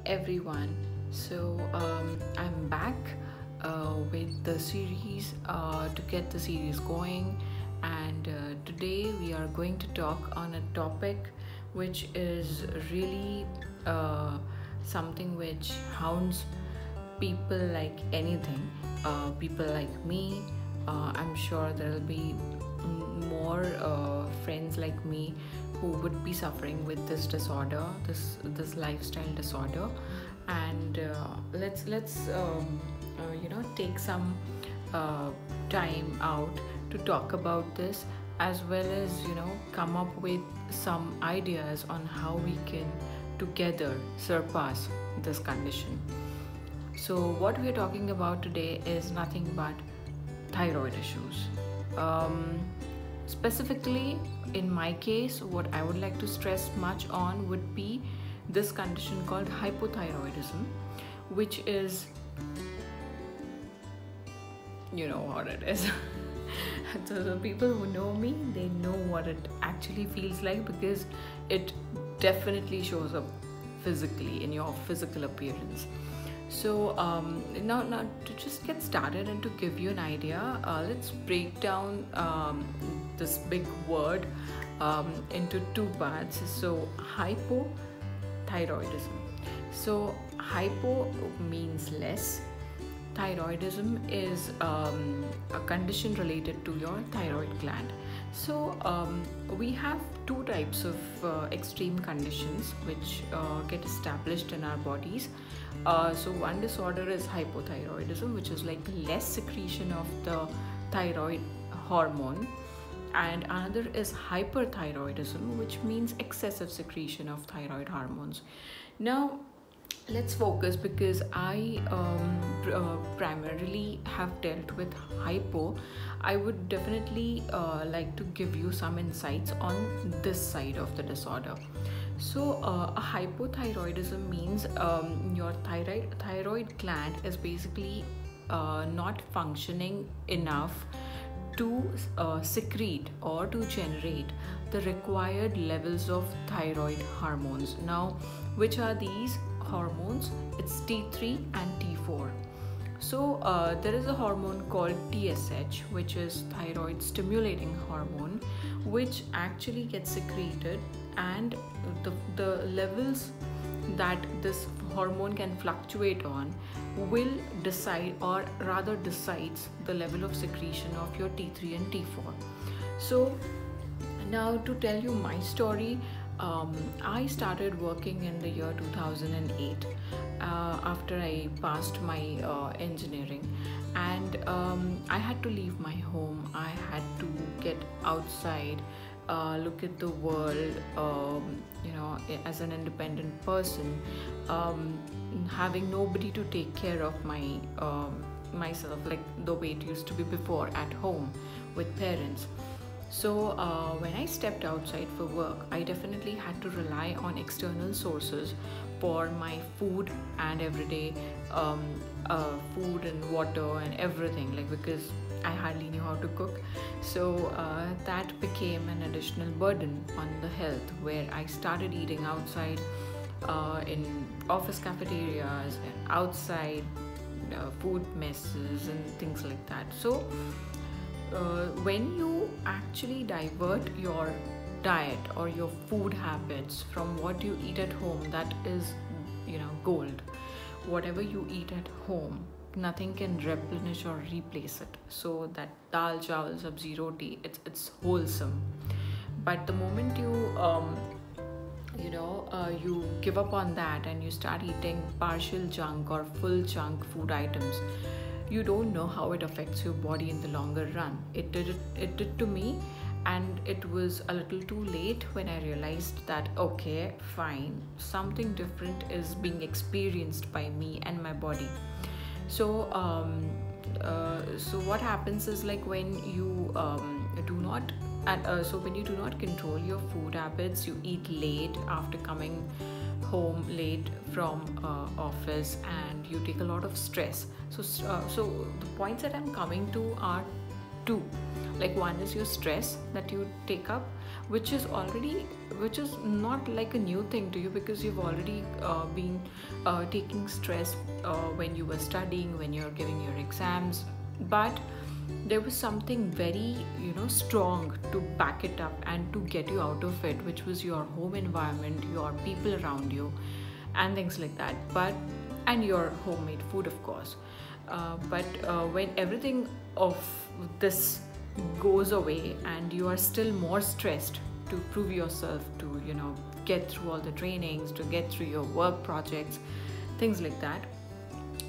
everyone. I'm back with the series to get the series going, and today we are going to talk on a topic which is really something which hounds people like anything. People like me. I'm sure there will be more friends like me who would be suffering with this disorder, this lifestyle disorder, and let's take some time out to talk about this, as well as come up with some ideas on how we can together surpass this condition. So what we are talking about today is nothing but thyroid issues. Specifically, in my case, what I would like to stress much on would be this condition called hypothyroidism, which is, you know what it is. So the people who know me, they know what it actually feels like, because it definitely shows up physically in your physical appearance. So now to just get started and to give you an idea, let's break down this big word into two parts. So hypothyroidism. So hypo means less. Thyroidism is a condition related to your thyroid gland. So we have two types of extreme conditions which get established in our bodies. So one disorder is hypothyroidism, which is like less secretion of the thyroid hormone, and another is hyperthyroidism, which means excessive secretion of thyroid hormones. Now let's focus, because I primarily have dealt with hypo. I would definitely like to give you some insights on this side of the disorder. So a hypothyroidism means your thyroid gland is basically not functioning enough to secrete or to generate the required levels of thyroid hormones. Now, which are these hormones? It's T3 and T4. So there is a hormone called TSH, which is thyroid stimulating hormone, which actually gets secreted, and the levels that this hormone can fluctuate on will decide, or rather decides, the level of secretion of your T3 and T4. So now, to tell you my story, I started working in the year 2008 after I passed my engineering, and I had to leave my home. I had to get outside, look at the world, as an independent person, having nobody to take care of myself like the way it used to be before at home with parents. So when I stepped outside for work, I definitely had to rely on external sources for my food and everyday food and water and everything, like, because I hardly knew how to cook. So that became an additional burden on the health, where I started eating outside in office cafeterias and outside food messes and things like that. So when you actually divert your diet or your food habits from what you eat at home, that is, gold. Whatever you eat at home, nothing can replenish or replace it. So that dal chawal sabzi roti, it's wholesome. But the moment you give up on that and you start eating partial junk or full junk food items, you don't know how it affects your body in the longer run. It did to me, and it was a little too late when I realized that, okay, fine, something different is being experienced by me and my body. So so what happens is, like, when you do not when you do not control your food habits, you eat late after coming home late from office, and you take a lot of stress. So the points that I'm coming to are two. Like, one is your stress that you take up, which is not like a new thing to you, because you've already been taking stress when you were studying, when you're giving your exams. But there was something very strong to back it up and to get you out of it, which was your home environment, your people around you, and things like that. And your homemade food, of course. But when everything of this goes away and you are still more stressed to prove yourself, to get through all the trainings, to get through your work projects, things like that,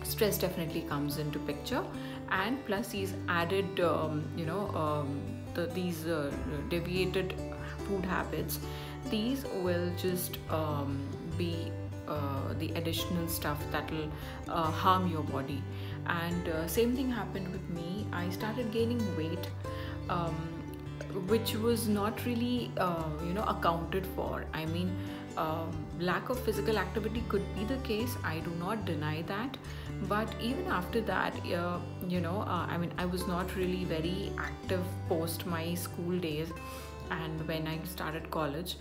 stress definitely comes into picture. And plus these added these deviated food habits, these will just be the additional stuff that will harm your body. And same thing happened with me. I started gaining weight, which was not really accounted for. I mean, lack of physical activity could be the case, I do not deny that. But even after that, I was not really very active post my school days and when I started college.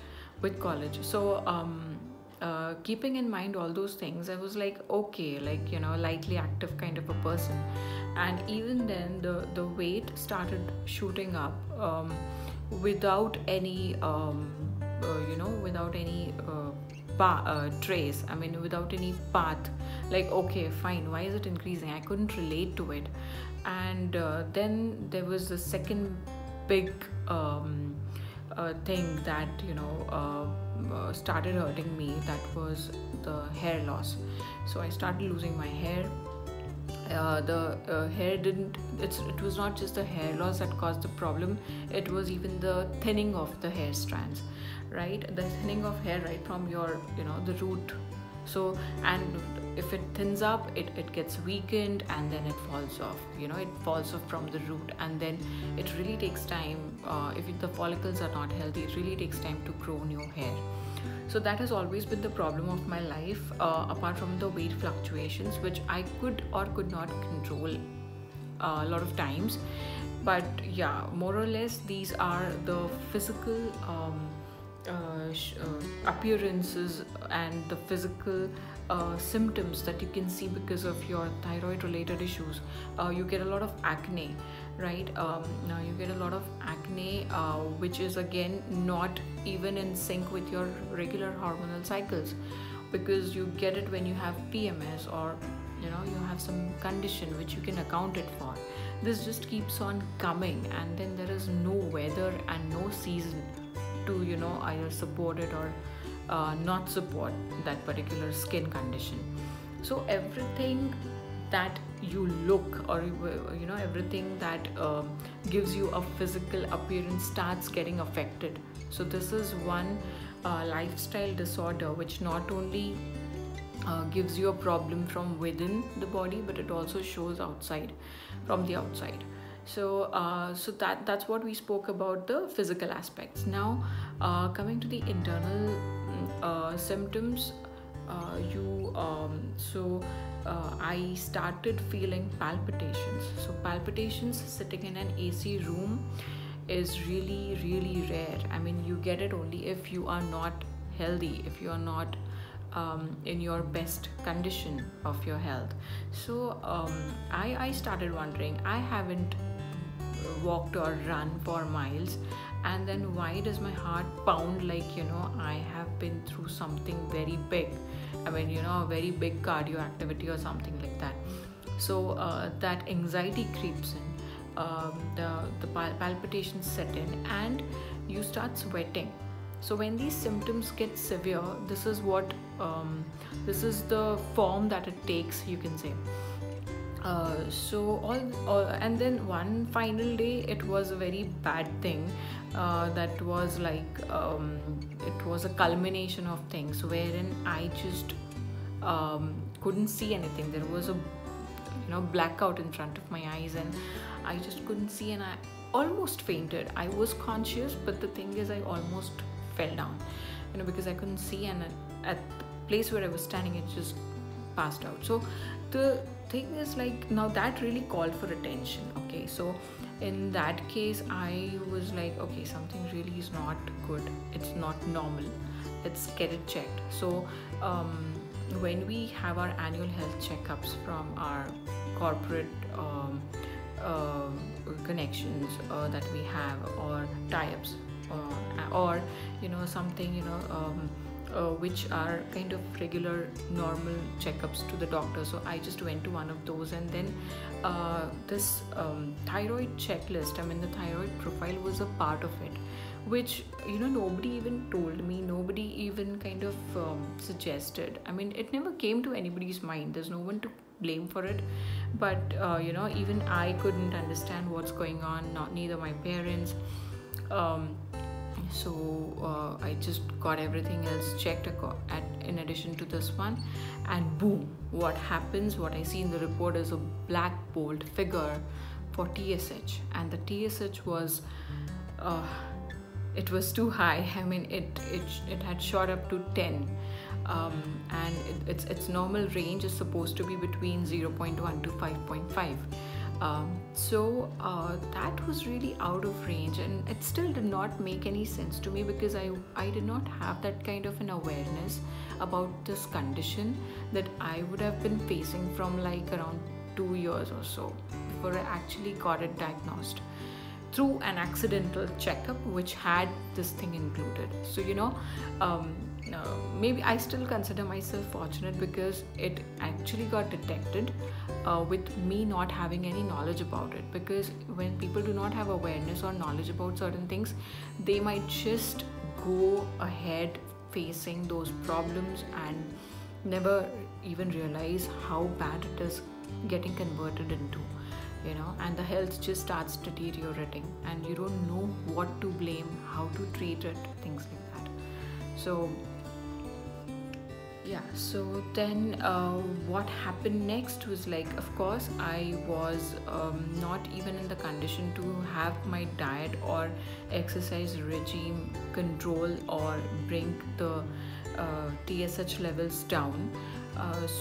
So keeping in mind all those things, I was like, okay, lightly active kind of a person. And even then the weight started shooting up without any trace, without any path. Like, okay, fine, why is it increasing? I couldn't relate to it. And then there was the second big thing that started hurting me. That was the hair loss. So I started losing my hair. The hair it was not just the hair loss that caused the problem, it was even the thinning of the hair strands, right? The thinning of hair right from your the root. So, and if it thins up, it gets weakened, and then it falls off. It falls off from the root, and then it really takes time. If the follicles are not healthy, it really takes time to grow new hair. So that has always been the problem of my life, apart from the weight fluctuations, which I could or could not control a lot of times. But yeah, more or less these are the physical appearances and the physical symptoms that you can see because of your thyroid related issues. You get a lot of acne, right? Now you get a lot of acne, which is again not even in sync with your regular hormonal cycles, because you get it when you have PMS, or you have some condition which you can account it for. This just keeps on coming, and then there is no weather and no season to either support it or not support that particular skin condition. So everything that you look, or everything that gives you a physical appearance starts getting affected. So this is one lifestyle disorder which not only gives you a problem from within the body, but it also shows outside, from the outside. So that's what we spoke about, the physical aspects. Now coming to the internal symptoms, I started feeling palpitations. So palpitations sitting in an AC room is really, really rare. You get it only if you are not healthy, if you are not in your best condition of your health. So I started wondering, I haven't walked or run for miles, and then why does my heart pound like I have been through something very big, a very big cardio activity or something like that. So that anxiety creeps in, the palpitations set in, and you start sweating. So when these symptoms get severe, this is the form that it takes, you can say. And then one final day, it was a very bad thing. That was like it was a culmination of things wherein I just couldn't see anything. There was a blackout in front of my eyes, and I just couldn't see, and I almost fainted. I was conscious, but the thing is, I almost fell down, because I couldn't see, and at the place where I was standing, it just passed out. So the thing is, like, now that really called for attention. Okay, so in that case, I was like, okay, something really is not good. It's not normal. Let's get it checked. So when we have our annual health checkups from our corporate uh, connections that we have, or tie-ups, or something, which are kind of regular normal checkups to the doctor. So I just went to one of those, and then this thyroid checklist, I mean the thyroid profile, was a part of it, which nobody even told me, nobody even kind of suggested. I mean, it never came to anybody's mind. There's no one to blame for it, but even I couldn't understand what's going on, not neither my parents. So I just got everything else checked in addition to this one, and boom, what happens, what I see in the report is a black bold figure for TSH, and the TSH was it was too high. I mean, it had shot up to 10, and its normal range is supposed to be between 0.1 to 5.5. So that was really out of range, and it still did not make any sense to me, because I did not have that kind of an awareness about this condition that I would have been facing from like around 2 years or so before I actually got it diagnosed through an accidental checkup which had this thing included. So maybe I still consider myself fortunate, because it actually got detected with me not having any knowledge about it. Because when people do not have awareness or knowledge about certain things, they might just go ahead facing those problems and never even realize how bad it is getting converted into, and the health just starts deteriorating, and you don't know what to blame, how to treat it, things like that. So yeah, so then what happened next was, like, of course I was not even in the condition to have my diet or exercise regime control or bring the TSH levels down.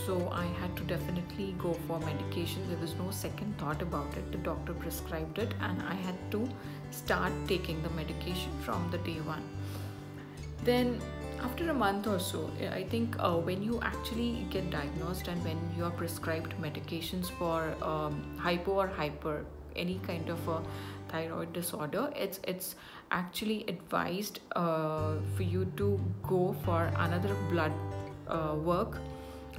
So I had to definitely go for medication. There was no second thought about it. The doctor prescribed it, and I had to start taking the medication from the day one. Then after a month or so, I think when you actually get diagnosed and when you are prescribed medications for hypo or hyper, any kind of a thyroid disorder, it's actually advised for you to go for another blood work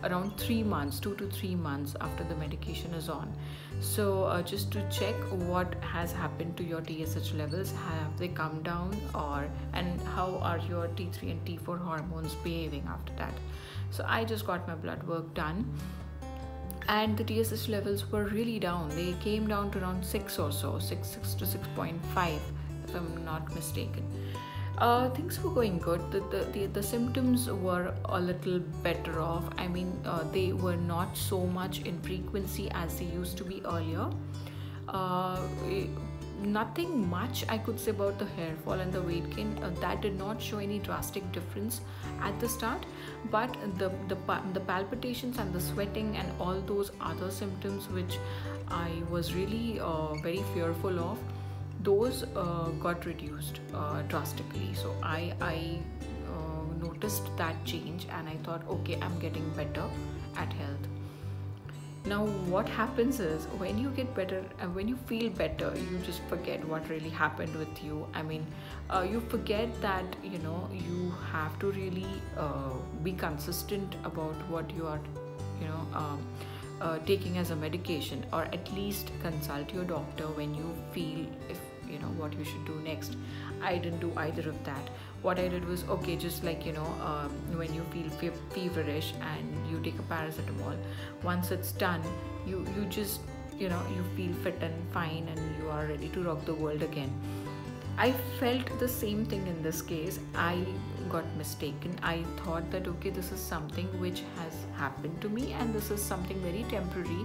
around 3 months, 2 to 3 months after the medication is on. So just to check what has happened to your TSH levels, have they come down, and how are your T3 and T4 hormones behaving after that. So I just got my blood work done, and the TSH levels were really down. They came down to around 6 or so, 6 to 6.5 if I'm not mistaken. Things were going good. The symptoms were a little better off. I mean, they were not so much in frequency as they used to be earlier. Nothing much I could say about the hair fall and the weight gain. That did not show any drastic difference at the start, but the palpitations and the sweating and all those other symptoms which I was really very fearful of, those got reduced drastically. So I noticed that change, and I thought, okay, I'm getting better at health. Now what happens is, when you get better and when you feel better, you just forget what really happened with you. I mean, you forget that you have to really be consistent about what you are taking as a medication, or at least consult your doctor when you feel if what you should do next. I didn't do either of that. What I did was, okay, just like when you feel feverish and you take a paracetamol, once it's done, you just you feel fit and fine, and you are ready to rock the world again. I felt the same thing in this case. I got mistaken. I thought that, okay, this is something which has happened to me, and this is something very temporary.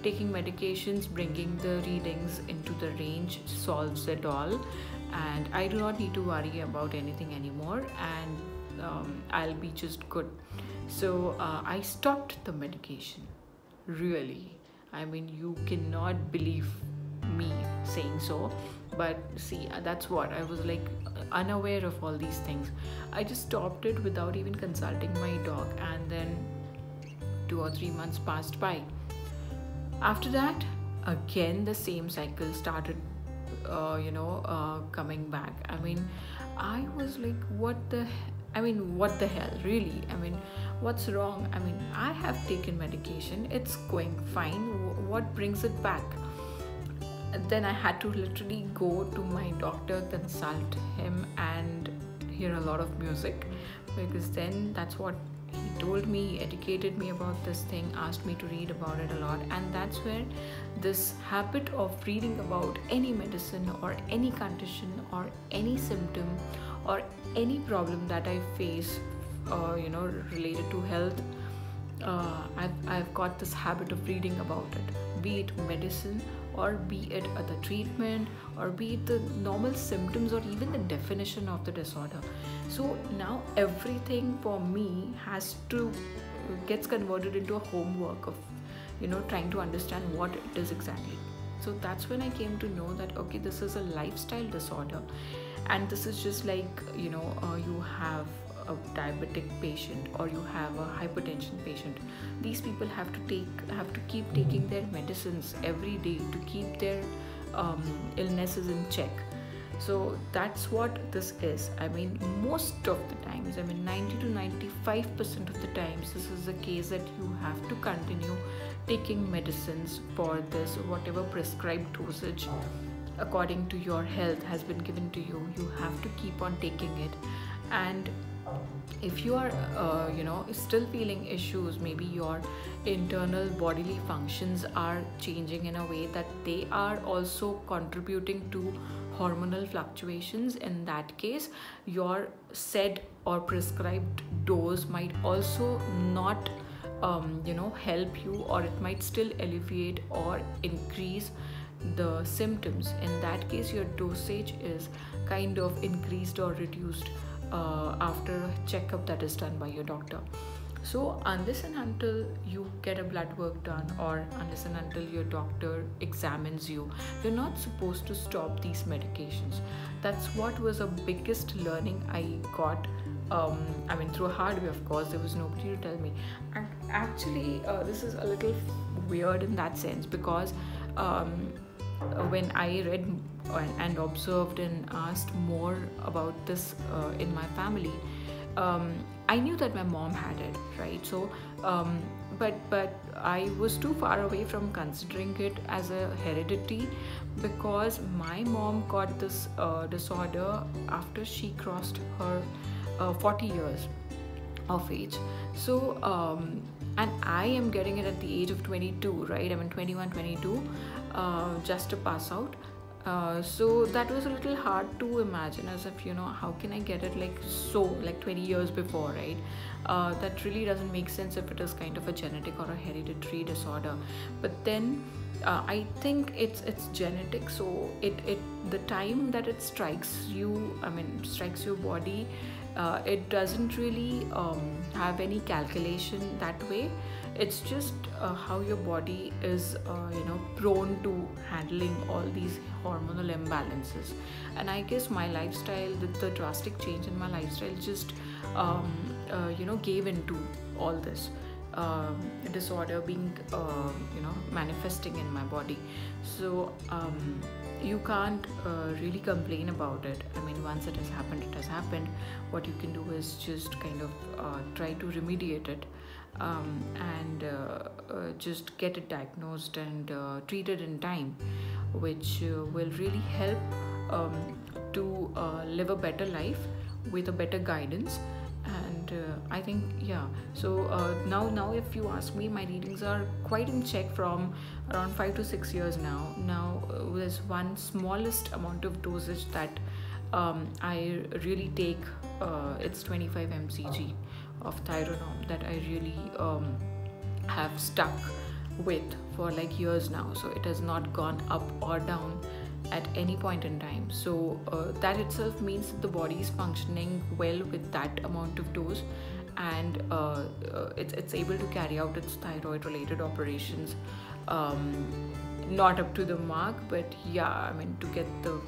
Taking medications, bringing the readings into the range solves it all, and I do not need to worry about anything anymore, and I'll be just good. So I stopped the medication. Really, I mean, you cannot believe me saying so, but see, that's what I was like, unaware of all these things. I just stopped it without even consulting my doc, and then 2 or 3 months passed by. After that, again the same cycle started coming back. I mean, I was like, what the hell, really? I mean, what's wrong? I mean, I have taken medication, it's going fine. What brings it back? And then I had to literally go to my doctor, consult him, and hear a lot of music, because then that's what he told me. He educated me about this thing, asked me to read about it a lot, and that's where this habit of reading about any medicine or any condition or any symptom or any problem that I face, related to health, I've got this habit of reading about it, be it medicine or be it the treatment or be it the normal symptoms or even the definition of the disorder. So now everything for me gets converted into a homework of trying to understand what it is exactly. So that's when I came to know that, okay, this is a lifestyle disorder, and this is just like you have a diabetic patient or you have a hypertension patient. These people have to keep taking their medicines every day to keep their illnesses in check. So that's what this is. I mean, most of the times, 90 to 95% of the times, this is the case that you have to continue taking medicines for this, whatever prescribed dosage according to your health has been given to you. You have to keep on taking it. And if you are still feeling issues, maybe your internal bodily functions are changing in a way that they are also contributing to hormonal fluctuations, in that case your said or prescribed dose might also not help you, or it might still alleviate or increase the symptoms. In that case, your dosage is kind of increased or reduced after a checkup that is done by your doctor. So unless and until you get a blood work done, or unless and until your doctor examines you, you're not supposed to stop these medications. That's what was a biggest learning I got. Through a hard way, of course. There was nobody to tell me. And actually, this is a little weird in that sense, because when I read and observed and asked more about this in my family, I knew that my mom had it, right? So, but I was too far away from considering it as a heredity, because my mom got this disorder after she crossed her 40 years of age. So, and I am getting it at the age of 22, right? 21, 22, just to pass out. So that was a little hard to imagine, as if, how can I get it like 20 years before, right? That really doesn't make sense if it is kind of a genetic or a hereditary disorder. But then I think it's genetic, so the time that it strikes you, strikes your body, it doesn't really have any calculation that way. It's just how your body is prone to handling all these hormonal imbalances. And I guess my lifestyle, the drastic change in my lifestyle just gave into all this disorder being manifesting in my body. So you can't really complain about it. Once it has happened, it has happened. What you can do is just kind of try to remediate it, and just get it diagnosed and treated in time, which will really help to live a better life with a better guidance. And I think, yeah, so now if you ask me, my readings are quite in check from around 5 to 6 years now. There's one smallest amount of dosage that I really take. It's 25 mcg of Thyronome that I really have stuck with for like years now. So it has not gone up or down at any point in time. So that itself means that the body is functioning well with that amount of dose, and it's able to carry out its thyroid related operations not up to the mark, but yeah, I mean, to get the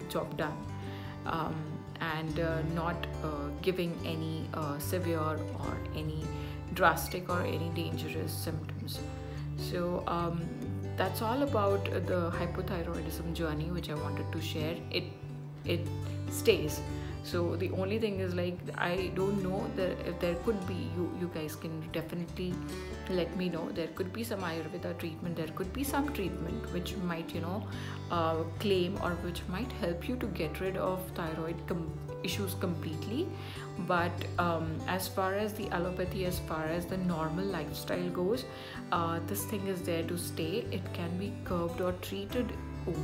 job done, and not giving any severe or any drastic or any dangerous symptoms. So that's all about the hypothyroidism journey which I wanted to share. It stays. So the only thing is, like, I don't know that if there could be, you guys can definitely let me know. There could be some Ayurveda treatment, there could be some treatment which might, claim, or which might help you to get rid of thyroid issues completely. But as far as the allopathy, as far as the normal lifestyle goes, this thing is there to stay. It can be curbed or treated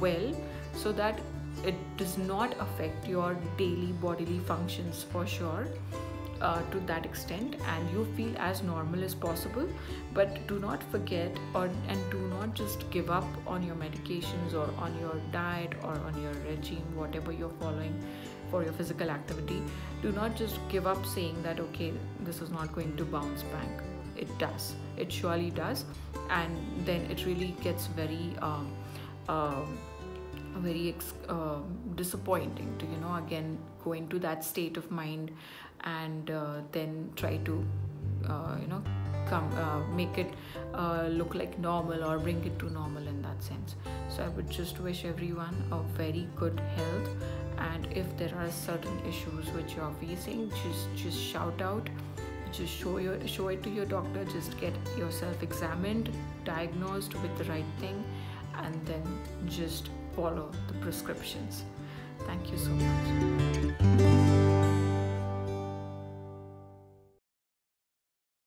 well, so that it does not affect your daily bodily functions for sure, to that extent, and you feel as normal as possible. But do not forget, and do not just give up on your medications or on your diet or on your regime, whatever you're following for your physical activity. Do not just give up saying that, okay, this is not going to bounce back. It does. It surely does. And then it really gets very disappointing to again go into that state of mind, and then try to make it look like normal, or bring it to normal in that sense. So I would just wish everyone a very good health, and if there are certain issues which you are facing, just shout out, just show it to your doctor, just get yourself examined, diagnosed with the right thing, and then just follow the prescriptions. Thank you so much.